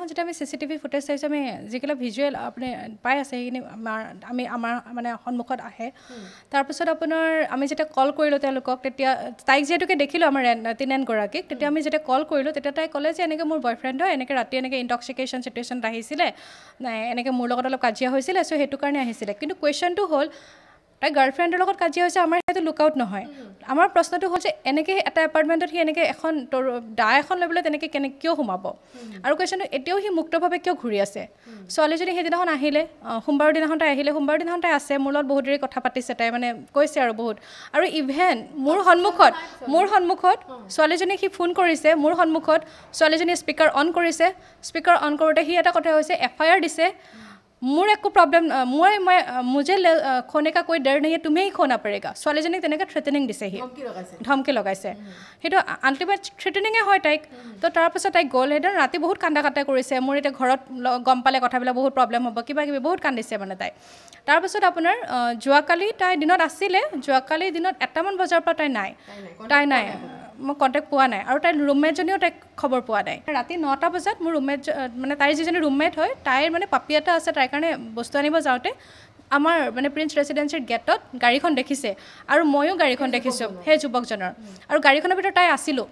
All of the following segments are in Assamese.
যেটা আমি চিচিটিভি ফুটেজ চাইছোঁ আমি যিবিলাক ভিজুৱেল আপুনি পাই আছে সেইখিনি আমাৰ মানে সন্মুখত আহে তাৰপিছত আপোনাৰ আমি যেতিয়া কল কৰিলোঁ তেওঁলোকক তেতিয়া তাইক যিহেতুকে দেখিলোঁ আমাৰ টেনেণ্টগৰাকীক তেতিয়া আমি যেতিয়া কল কৰিলোঁ তেতিয়া তাই ক'লে যে এনেকৈ মোৰ বয়ফ্ৰেণ্ড হয় এনেকৈ ৰাতি এনেকৈ ইনটক্সিকেশ্যন চিটুৱেশ্যনত আহিছিলে এনেকৈ মোৰ লগত অলপ কাজিয়া হৈছিলে চ' সেইটো কাৰণে আহিছিলে কিন্তু কুৱেশ্যনটো হ'ল তাই গাৰ্লফ্ৰেণ্ডৰ লগত কাজিয়া হৈছে আমাৰ সেইটো লুকআউট নহয় আমাৰ প্ৰশ্নটো হ'ল যে এনেকৈ এটা এপাৰ্টমেণ্টত সি এনেকৈ এখন দা এখন লৈ পেলাই তেনেকৈ কিয় সোমাব আৰু কুৱেশ্যনটো এতিয়াও সি মুক্তভাৱে কিয় ঘূৰি আছে ছোৱালীজনী সেইদিনাখন আহিলে সোমবাৰৰ দিনাখন তাই আহিলে সোমবাৰৰ দিনাখন তাই আছে মোৰ লগত বহুত দেৰি কথা পাতিছে তাই মানে কৈছে আৰু বহুত আৰু ইভেন মোৰ সন্মুখত ছোৱালীজনীক সি ফোন কৰিছে মোৰ সন্মুখত ছোৱালীজনীয়ে স্পীকাৰ অন কৰিছে স্পীকাৰ অন কৰোঁতে সি এটা কথা হৈছে FIR দিছে মোৰ একো প্ৰব্লেম মুझे खोने का कोई डर नहीं है तुम्हें ही खोना पड़ेगा ছোৱালীজনীক তেনেকৈ থ্ৰেটেনিং দিছে সি ধমকি লগাইছে সেইটো আল্টিমেট থ্ৰেটেনিঙে হয় তাইক তো তাৰপিছত তাইক গ'ল সেইদিন ৰাতি বহুত কান্দা কৰিছে মোৰ এতিয়া ঘৰত গম পালে কথাবিলাক বহুত প্ৰব্লেম হ'ব কিবা কিবি বহুত কান্দিছে মানে তাই তাৰপিছত আপোনাৰ যোৱাকালি তাই দিনত আছিলে যোৱাকালি দিনত 1টামান বজাৰ পৰা তাই নাই মই কণ্টেক্ট পোৱা নাই আৰু তাইৰ ৰুমমেটজনীও তাইক খবৰ পোৱা নাই ৰাতি 9টা বজাত মোৰ ৰুমমেট মানে তাইৰ যিজনী ৰুমমেট হয় তাইৰ মানে পাপি এটা আছে তাইৰ কাৰণে বস্তু আনিব যাওঁতে আমাৰ মানে প্ৰিন্স ৰেচিডেঞ্চিৰ গেটত গাড়ীখন দেখিছে আৰু ময়ো গাড়ীখন দেখিছোঁ সেই যুৱকজনৰ আৰু গাড়ীখনৰ ভিতৰত তাই আছিলোঁ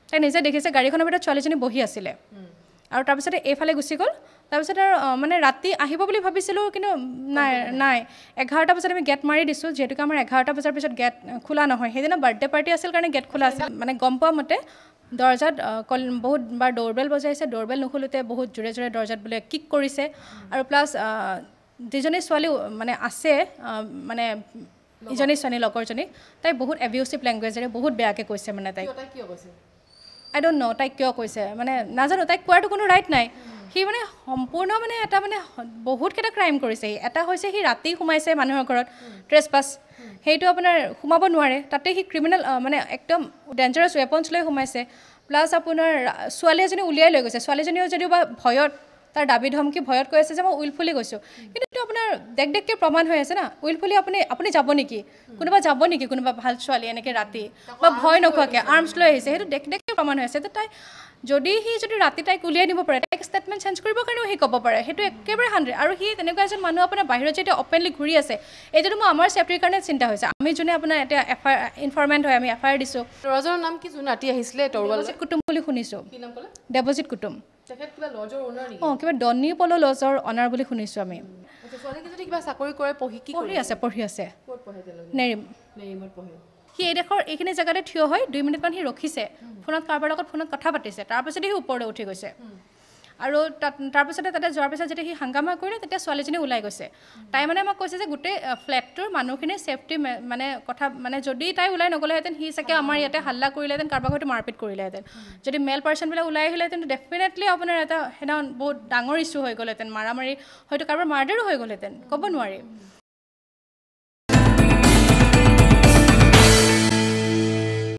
তাই নিজে দেখিছে গাড়ীখনৰ ভিতৰত ছোৱালীজনী বহি আছিলে আৰু তাৰপিছতে এইফালে গুচি গ'ল তাৰপিছত আৰু মানে ৰাতি আহিব বুলি ভাবিছিলোঁ কিন্তু নাই 11টা বজাত আমি গেট মাৰি দিছোঁ যিহেতুকে আমাৰ 11টা বজাৰ পিছত গেট খোলা নহয় সেইদিনা বাৰ্থডে পাৰ্টি আছিল কাৰণে গেট খোলা আছিল মানে গম পোৱা মতে দৰ্জাত বহুতবাৰ ড'ৰবেল বজাইছে ড'ৰবেল নুখুলোতে বহুত জোৰে দৰ্জাত বোলে কিক কৰিছে আৰু প্লাছ যিজনী ছোৱালী মানে আছে মানে ইজনী ছোৱালী লগৰজনী তাই বহুত এবিউচিভ লেংগুৱেজেৰে বহুত বেয়াকৈ কৈছে মানে তাইক আই ডোণ্ট ন' তাইক কিয় কৈছে মানে নাজানো তাইক কোৱাৰতো কোনো ৰাইট নাই সি মানে সম্পূৰ্ণ মানে এটা মানে বহুতকেইটা ক্ৰাইম কৰিছে এটা হৈছে সি ৰাতি সোমাইছে মানুহৰ ঘৰত ট্ৰেছপাছ সেইটো আপোনাৰ সোমাব নোৱাৰে তাতে সি ক্ৰিমিনেল মানে একদম ডেঞ্জাৰাছ ৱেপনছ লৈ সোমাইছে প্লাছ আপোনাৰ ছোৱালী এজনী উলিয়াই লৈ গৈছে ছোৱালীজনীও যদিও বা ভয়ত তাৰ দাবী ধমকি ভয়ত কৈ আছে যে মই উইলফুলি গৈছোঁ কিন্তু এইটো আপোনাৰ দেখকৈ প্ৰমাণ হৈ আছে না উইলফুলি আপুনি যাব নেকি কোনোবা ভাল ছোৱালী এনেকৈ ৰাতি বা ভয় নোখোৱাকৈ আৰ্মছ লৈ আহিছে সেইটো দেখকৈ প্ৰমাণ হৈ আছে তাই যদি ৰাতি তাইক উলিয়াই দিব পাৰে তাইক ষ্টেটমেণ্ট চেঞ্জ কৰিবৰ কাৰণেও সি ক'ব পাৰে সেইটো একেবাৰে 100 আৰু সি তেনেকুৱা এজন মানুহ আপোনাৰ বাহিৰত যেতিয়া অপেনলি ঘূৰি আছে এইটোতো মই আমাৰ ছেফটিৰ কাৰণে চিন্তা হৈছে আমি যোনে আপোনাৰ এতিয়া ইনফৰমেণ্ট হয় আমি FIR দিছোঁ ল'ৰাজনৰ নাম কি যোন ৰাতি আহিছিলে দেৱজিৎ কুটুম বুলি শুনিছোঁ কি নাম ক'লে দেৱজিৎ কুটুম তেখেত কিবা লজৰ অনাৰ নেকি কিবা ডনি পলো লজৰ অনাৰ বুলি শুনিছোঁ আমি ছোৱালীকে যদি কিবা চাকৰি কৰে পঢ়ি আছে ক'ত পঢ়ে তেওঁলোকে নেৰিমত পঢ়ে সি এইখিনি জেগাতে থিয় হৈ 2 মিনিটমান সি ৰখিছে ফোনত কাৰোবাৰ লগত ফোনত কথা পাতিছে তাৰপিছতে সি ওপৰলৈ উঠি গৈছে আৰু তাৰপিছতে তাতে যোৱাৰ পিছত যেতিয়া সি হাংগামা কৰিলে তেতিয়া ছোৱালীজনী ওলাই গৈছে তাই মানে আমাক কৈছে যে গোটেই ফ্লেটটোৰ মানুহখিনিৰ ছেফটি মানে কথা মানে যদি তাই ওলাই নগ'লেহেঁতেন সি চাগে আমাৰ ইয়াতে হাল্লা কৰিলেহেঁতেন কাৰোবাক হয়তো মাৰপিট কৰিলেহেঁতেন যদি মেল পাৰ্চনবিলাক ওলাই আহিলেহেঁতেন ডেফিনেটলি আপোনাৰ এটা সেইদিনাখন বহুত ডাঙৰ ইছ্যু হৈ গ'লহেঁতেন মাৰামাৰি হয়তো কাৰোবাৰ মাৰ্ডাৰো হৈ গ'লহেঁতেন ক'ব নোৱাৰি